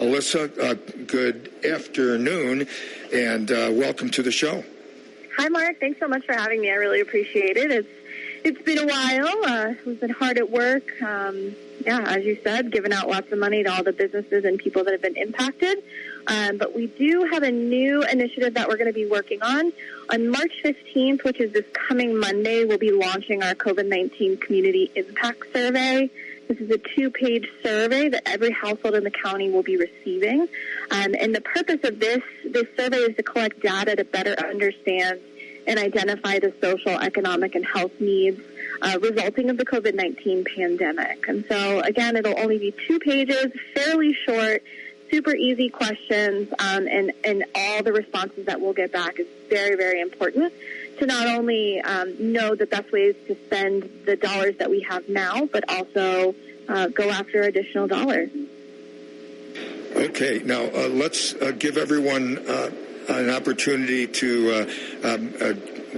Alyssa, good afternoon, and welcome to the show. Hi, Mark. Thanks so much for having me. I really appreciate it. It's been a while. We've been hard at work. As you said, giving out lots of money to all the businesses and people that have been impacted. But we do have a new initiative that we're going to be working on. On March 15th, which is this coming Monday, we'll be launching our COVID-19 Community Impact Survey. This is a 2-page survey that every household in the county will be receiving. And the purpose of this survey is to collect data to better understand and identify the social, economic, and health needs resulting of the COVID-19 pandemic. And so, again, it'll only be 2 pages, fairly short, super easy questions, and all the responses that we'll get back is very, very important to not only know the best ways to spend the dollars that we have now, but also go after additional dollars. Okay, now let's give everyone an opportunity to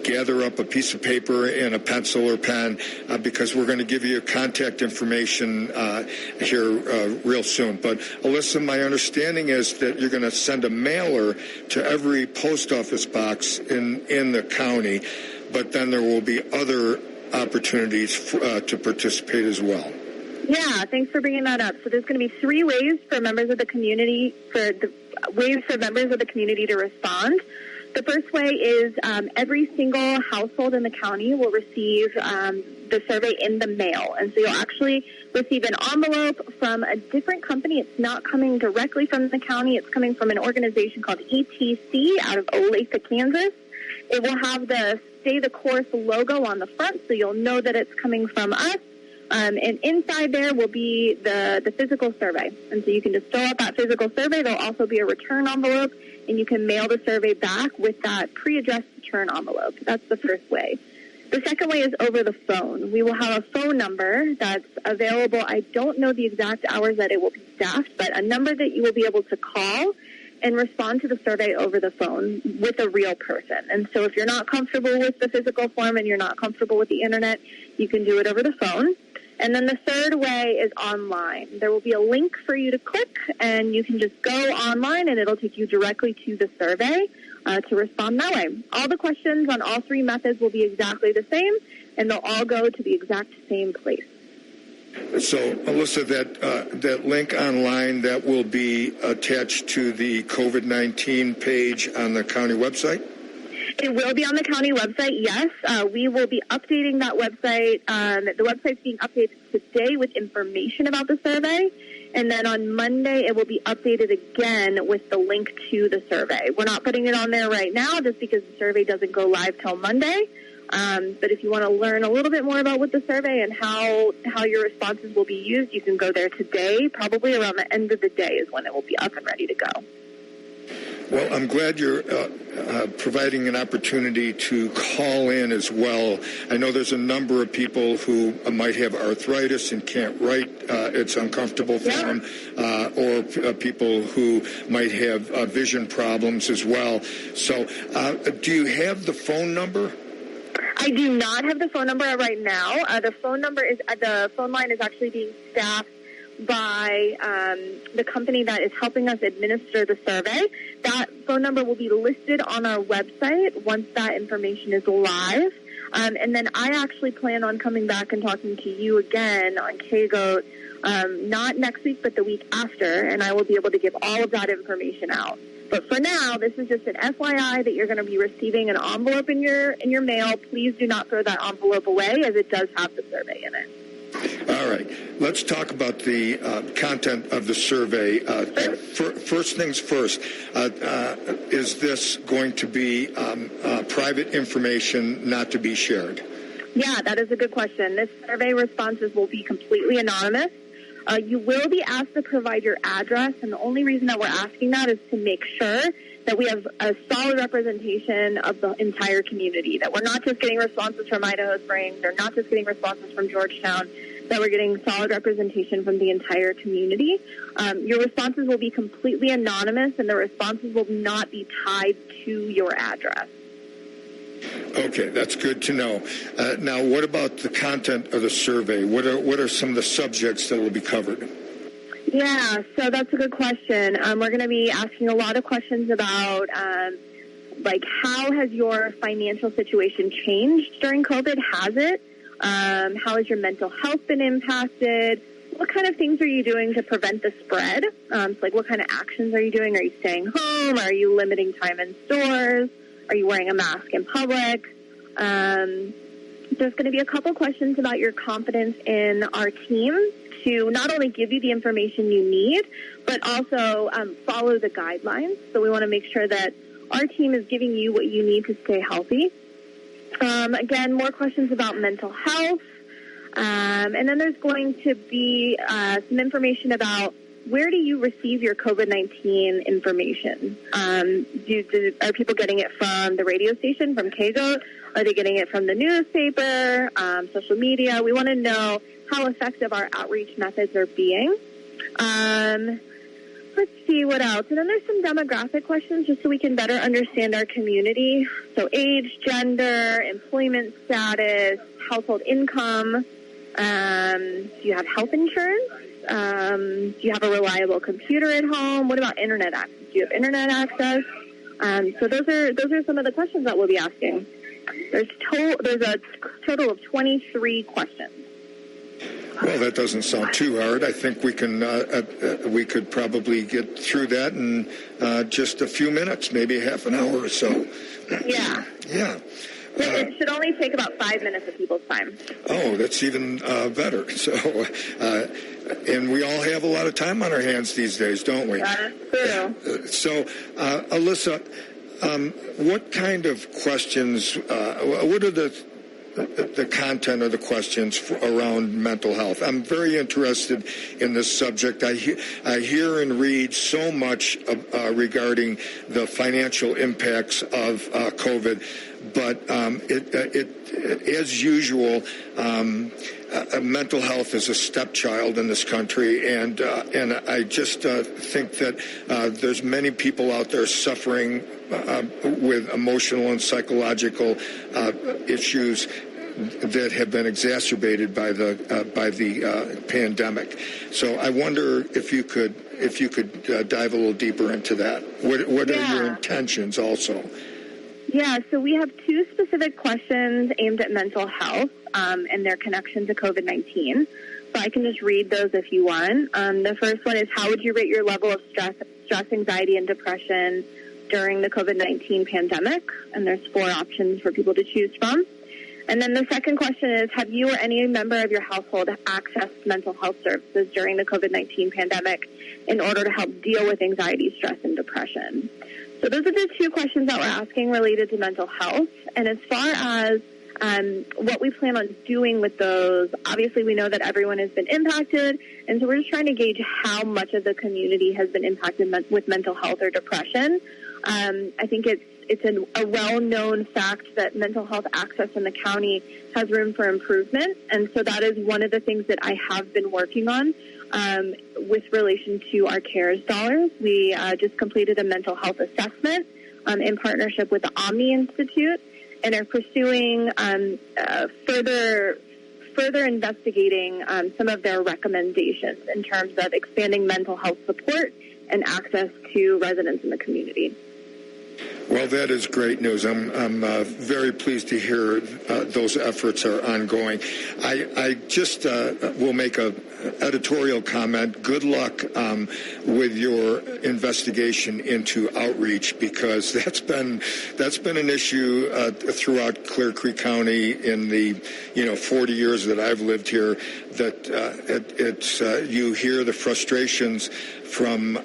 gather up a piece of paper and a pencil or pen because we're going to give you contact information here real soon. But Alyssa, my understanding is that you're going to send a mailer to every post office box in the county, but then there will be other opportunities to participate as well. Yeah, thanks for bringing that up. So there's going to be 3 ways for members of the community, to respond. The first way is every single household in the county will receive the survey in the mail. And so you'll actually receive an envelope from a different company. It's not coming directly from the county. It's coming from an organization called ETC out of Olathe, Kansas. It will have the Stay the Course logo on the front, so you'll know that it's coming from us. And inside there will be the physical survey. And so you can just fill out that physical survey. There'll also be a return envelope, and you can mail the survey back with that pre-addressed return envelope. That's the first way. The second way is over the phone. We will have a phone number that's available. I don't know the exact hours that it will be staffed, but a number that you will be able to call and respond to the survey over the phone with a real person. And so if you're not comfortable with the physical form and you're not comfortable with the internet, you can do it over the phone. And then the third way is online. There will be a link for you to click, and you can just go online, and it'll take you directly to the survey to respond that way. All the questions on all 3 methods will be exactly the same, and they'll all go to the exact same place. So, Alyssa, that link online, that will be attached to the COVID-19 page on the county website? It will be on the county website, yes. We will be updating that website. The website's being updated today with information about the survey. And then on Monday, it will be updated again with the link to the survey. We're not putting it on there right now just because the survey doesn't go live till Monday. But if you want to learn a little bit more about what the survey and how your responses will be used, you can go there today. Probably around the end of the day is when it will be up and ready to go. Well, I'm glad you're providing an opportunity to call in as well. I know there's a number of people who might have arthritis and can't write. It's uncomfortable for them, or people who might have vision problems as well. So do you have the phone number? I do not have the phone number right now. The phone line is actually being staffed by the company that is helping us administer the survey. That phone number will be listed on our website once that information is live. And then I actually plan on coming back and talking to you again on KYGT, not next week, but the week after, and I will be able to give all of that information out. But for now, this is just an FYI that you're going to be receiving an envelope in your mail. Please do not throw that envelope away, as it does have the survey in it. All right. Let's talk about the content of the survey. First things first, is this going to be private information not to be shared? Yeah, that is a good question. This survey responses will be completely anonymous. You will be asked to provide your address, and the only reason that we're asking that is to make sure that we have a solid representation of the entire community, that we're not just getting responses from Idaho Springs or not just getting responses from Georgetown, that we're getting solid representation from the entire community. Your responses will be completely anonymous, and the responses will not be tied to your address. Okay, that's good to know. Now, what about the content of the survey? What are some of the subjects that will be covered? Yeah, so that's a good question. We're going to be asking a lot of questions about, how has your financial situation changed during COVID? Has it? How has your mental health been impacted? What kind of things are you doing to prevent the spread? What kind of actions are you doing? Are you staying home? Are you limiting time in stores? Are you wearing a mask in public? There's going to be a couple questions about your confidence in our team to not only give you the information you need, but also follow the guidelines. So we want to make sure that our team is giving you what you need to stay healthy. Again, more questions about mental health. And then there's going to be some information about where do you receive your COVID-19 information? Are people getting it from the radio station, from KYGT? Are they getting it from the newspaper, social media? We want to know how effective our outreach methods are being. Let's see what else. And then there's some demographic questions just so we can better understand our community. So age, gender, employment status, household income. Do you have health insurance? Do you have a reliable computer at home? What about internet access? Do you have internet access? So those are some of the questions that we'll be asking. There's a total of 23 questions. Well, that doesn't sound too hard. I think we could probably get through that in just a few minutes, maybe half an hour or so. Yeah. Yeah. It should only take about 5 minutes of people's time. Oh, that's even better. So, and we all have a lot of time on our hands these days, don't we? That is true. So, Alyssa, what kind of questions, what are the content of the questions around mental health? I'm very interested in this subject. I hear and read so much regarding the financial impacts of COVID, but as usual, mental health is a stepchild in this country, and I just think that there's many people out there suffering with emotional and psychological issues that have been exacerbated by the pandemic. So I wonder if you could dive a little deeper into that. What are your intentions also? Yeah, so we have 2 specific questions aimed at mental health and their connection to COVID-19. So I can just read those if you want. The first one is, how would you rate your level of stress, anxiety, and depression during the COVID-19 pandemic? And there's 4 options for people to choose from. And then the second question is, have you or any member of your household accessed mental health services during the COVID-19 pandemic in order to help deal with anxiety, stress, and depression? So those are the 2 questions that we're asking related to mental health. And as far as what we plan on doing with those, obviously we know that everyone has been impacted, and so we're just trying to gauge how much of the community has been impacted with mental health or depression. I think it's a well-known fact that mental health access in the county has room for improvement, and so that is one of the things that I have been working on with relation to our CARES dollars. We just completed a mental health assessment in partnership with the Omni Institute, and are pursuing further investigating some of their recommendations in terms of expanding mental health support and access to residents in the community. Well, that is great news. I'm very pleased to hear those efforts are ongoing. I just will make a editorial comment. Good luck with your investigation into outreach, because that's been an issue throughout Clear Creek County in the 40 years that I've lived here. That it's you hear the frustrations from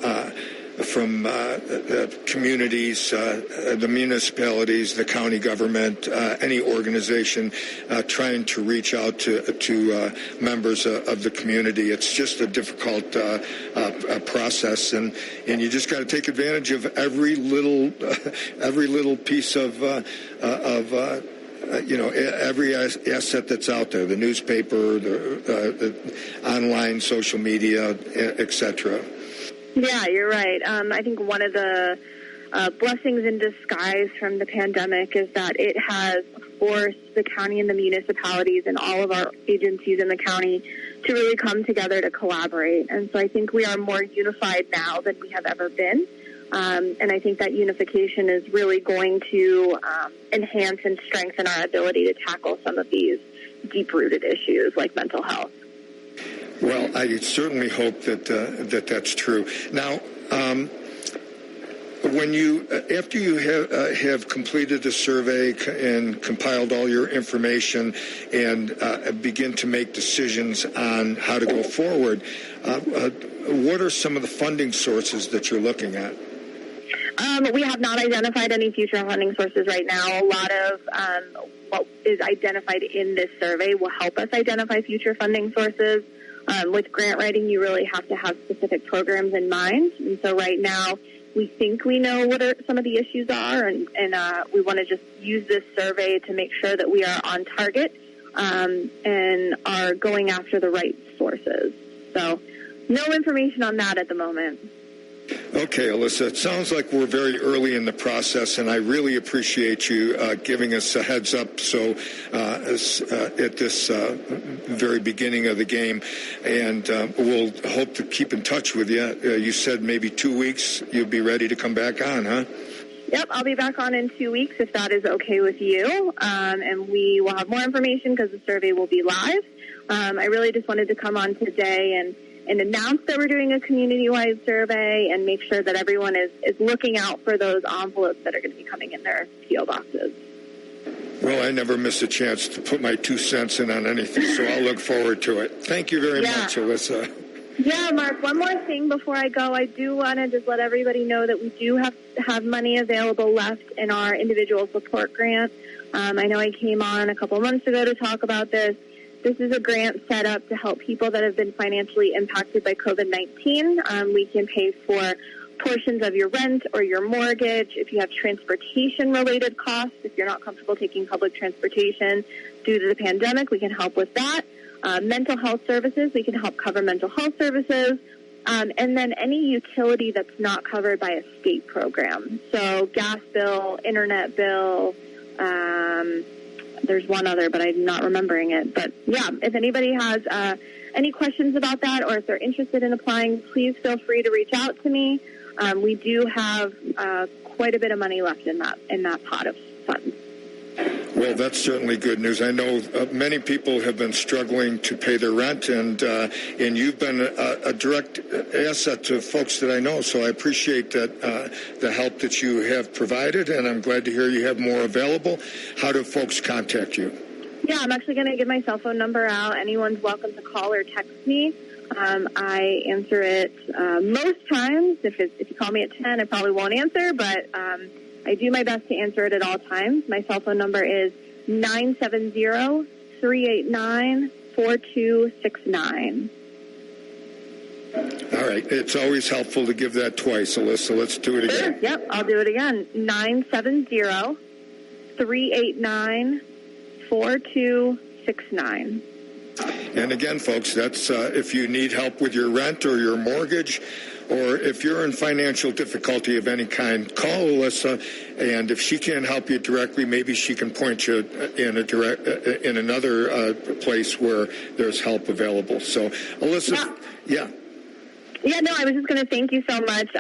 the communities, the municipalities, the county government, any organization trying to reach out to members of the community. It's just a difficult process, and you just got to take advantage of every little piece of every asset that's out there, the newspaper, the online, social media, etc. Yeah, you're right. I think one of the blessings in disguise from the pandemic is that it has forced the county and the municipalities and all of our agencies in the county to really come together to collaborate. And so I think we are more unified now than we have ever been. And I think that unification is really going to enhance and strengthen our ability to tackle some of these deep-rooted issues like mental health. Well, I certainly hope that that's true. Now, when you after you have completed the survey and compiled all your information and begin to make decisions on how to go forward, what are some of the funding sources that you're looking at? We have not identified any future funding sources right now. A lot of what is identified in this survey will help us identify future funding sources. With grant writing, you really have to have specific programs in mind. And so right now, we think we know what some of the issues are, and we want to just use this survey to make sure that we are on target and are going after the right sources. So no information on that at the moment. Okay, Alyssa, it sounds like we're very early in the process, and I really appreciate you giving us a heads up at this very beginning of the game, and we'll hope to keep in touch with you. You said maybe 2 weeks you'll be ready to come back on, huh? Yep, I'll be back on in 2 weeks if that is okay with you, and we will have more information because the survey will be live. I really just wanted to come on today and announce that we're doing a community-wide survey and make sure that everyone is looking out for those envelopes that are going to be coming in their P.O. boxes. Well, I never miss a chance to put my 2 cents in on anything, so I'll look forward to it. Thank you very much, Alyssa. Yeah, Mark, one more thing before I go. I do want to just let everybody know that we do have money available left in our individual support grant. I know I came on a couple months ago to talk about this. This is a grant set up to help people that have been financially impacted by COVID-19. We can pay for portions of your rent or your mortgage. If you have transportation-related costs, if you're not comfortable taking public transportation due to the pandemic, we can help with that. Mental health services, we can help cover mental health services. And then any utility that's not covered by a state program. So gas bill, internet bill, there's one other, but I'm not remembering it. But, yeah, if anybody has any questions about that or if they're interested in applying, please feel free to reach out to me. We do have quite a bit of money left in that pot of funds. Well, that's certainly good news. I know many people have been struggling to pay their rent, and you've been a direct asset to folks that I know. So I appreciate that the help that you have provided, and I'm glad to hear you have more available. How do folks contact you? Yeah, I'm actually going to give my cell phone number out. Anyone's welcome to call or text me. I answer it most times. If you call me at 10, I probably won't answer, but I do my best to answer it at all times. My cell phone number is 970-389-4269. All right. It's always helpful to give that twice, Alyssa. Let's do it again. Sure. Yep, I'll do it again. 970-389-4269. And again, folks, that's if you need help with your rent or your mortgage, or if you're in financial difficulty of any kind, call Alyssa, and if she can't help you directly, maybe she can point you in another place where there's help available. So, Alyssa, yeah. Yeah, no, I was just going to thank you so much.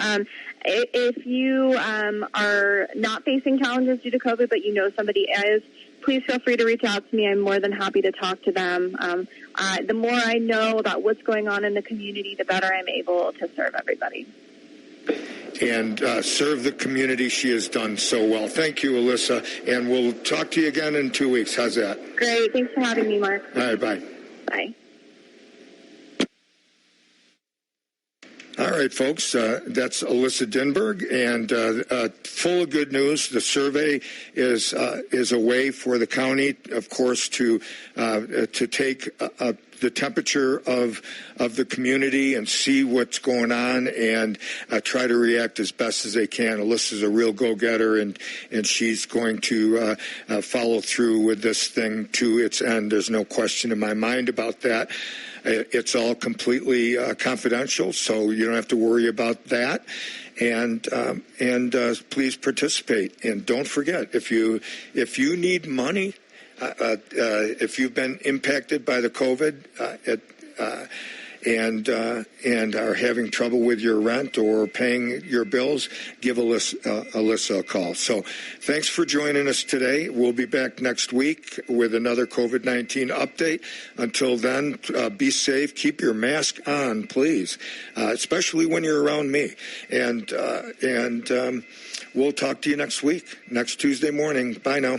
If you are not facing challenges due to COVID, but you know somebody is, please feel free to reach out to me. I'm more than happy to talk to them. The more I know about what's going on in the community, the better I'm able to serve everybody. And serve the community she has done so well. Thank you, Alyssa. And we'll talk to you again in 2 weeks. How's that? Great. Thanks for having me, Mark. All right, bye. Bye. All right, folks, that's Alyssa Dinberg, and full of good news. The survey is a way for the county, of course, to take the temperature of the community and see what's going on and try to react as best as they can. Alyssa's a real go-getter, and she's going to follow through with this thing to its end. There's no question in my mind about that. It's all completely confidential, so you don't have to worry about that. And please participate. And don't forget, if you need money, if you've been impacted by the COVID and are having trouble with your rent or paying your bills, give Alyssa a call. So thanks for joining us today. We'll be back next week with another COVID-19 update. Until then, be safe. Keep your mask on, please, especially when you're around me. And we'll talk to you next week, next Tuesday morning. Bye now.